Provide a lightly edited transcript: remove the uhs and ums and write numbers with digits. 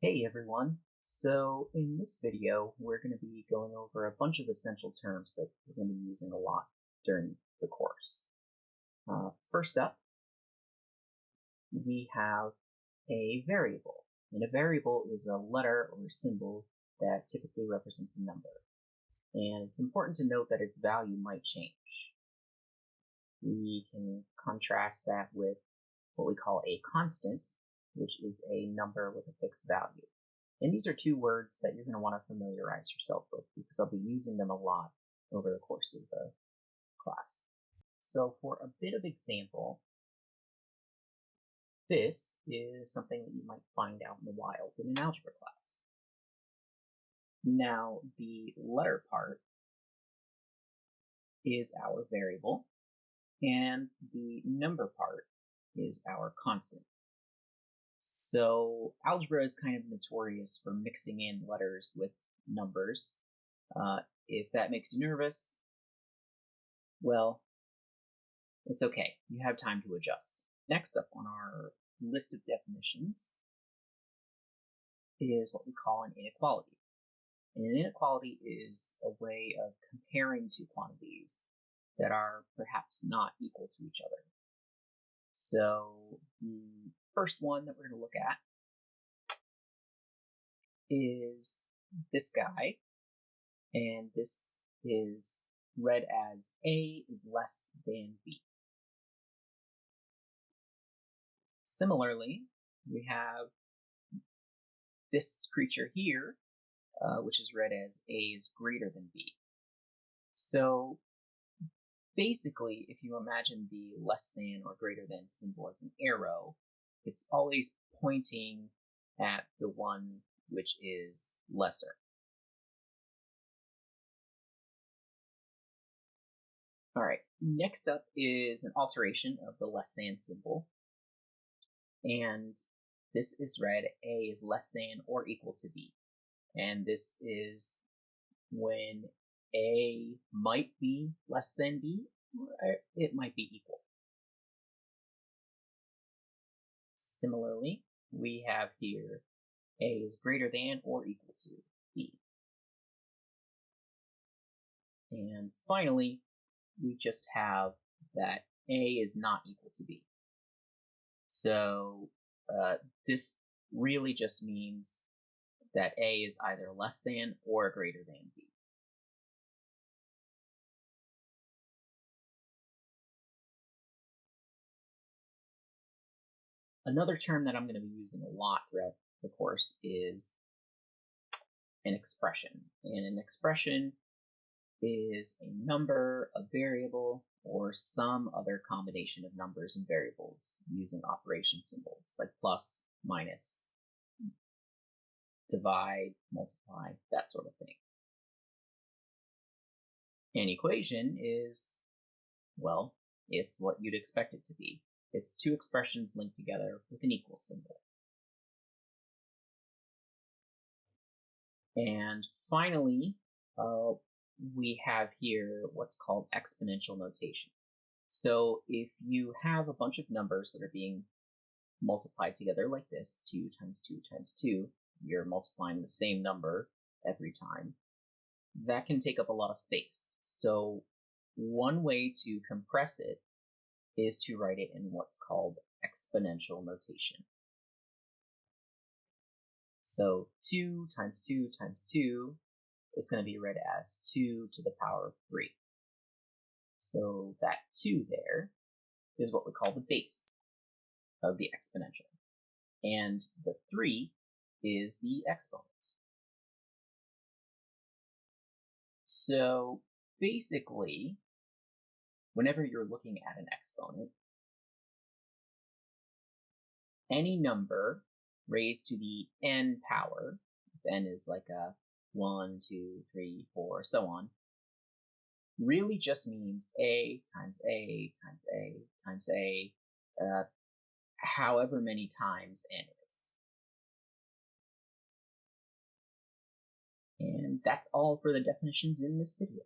Hey everyone! So in this video, we're going to be going over a bunch of essential terms that we're going to be using a lot during the course. First up, we have a variable. And a variable is a letter or symbol that typically represents a number. And it's important to note that its value might change. We can contrast that with what we call a constant, which is a number with a fixed value. And these are two words that you're going to want to familiarize yourself with because I'll be using them a lot over the course of the class. So for a bit of example, this is something that you might find out in the wild in an algebra class. Now, the letter part is our variable, and the number part is our constant. So algebra is kind of notorious for mixing in letters with numbers. If that makes you nervous, well, it's okay. You have time to adjust. Next up on our list of definitions is what we call an inequality. And an inequality is a way of comparing two quantities that are perhaps not equal to each other. So the first one that we're going to look at is this guy, and this is read as A is less than B. Similarly, we have this creature here, which is read as A is greater than B. So basically, if you imagine the less than or greater than symbol as an arrow, it's always pointing at the one which is lesser. All right, next up is an alteration of the less than symbol. And this is read A is less than or equal to B. And this is when A might be less than B, or it might be equal. Similarly, we have here A is greater than or equal to B. And finally, we just have that A is not equal to B. So this really just means that A is either less than or greater than B. Another term that I'm going to be using a lot throughout the course is an expression. And an expression is a number, a variable, or some other combination of numbers and variables using operation symbols like plus, minus, divide, multiply, that sort of thing. An equation is, well, it's what you'd expect it to be. It's two expressions linked together with an equal symbol. And finally, we have here what's called exponential notation. So if you have a bunch of numbers that are being multiplied together like this, 2 times 2 times 2, you're multiplying the same number every time, that can take up a lot of space. So one way to compress it is to write it in what's called exponential notation. So 2 times 2 times 2 is going to be read as 2 to the power of 3. So that 2 there is what we call the base of the exponential. And the 3 is the exponent. So basically, whenever you're looking at an exponent, any number raised to the n power, if n is like a 1, 2, 3, 4, so on, really just means a times a times a times a, however many times n is. And that's all for the definitions in this video.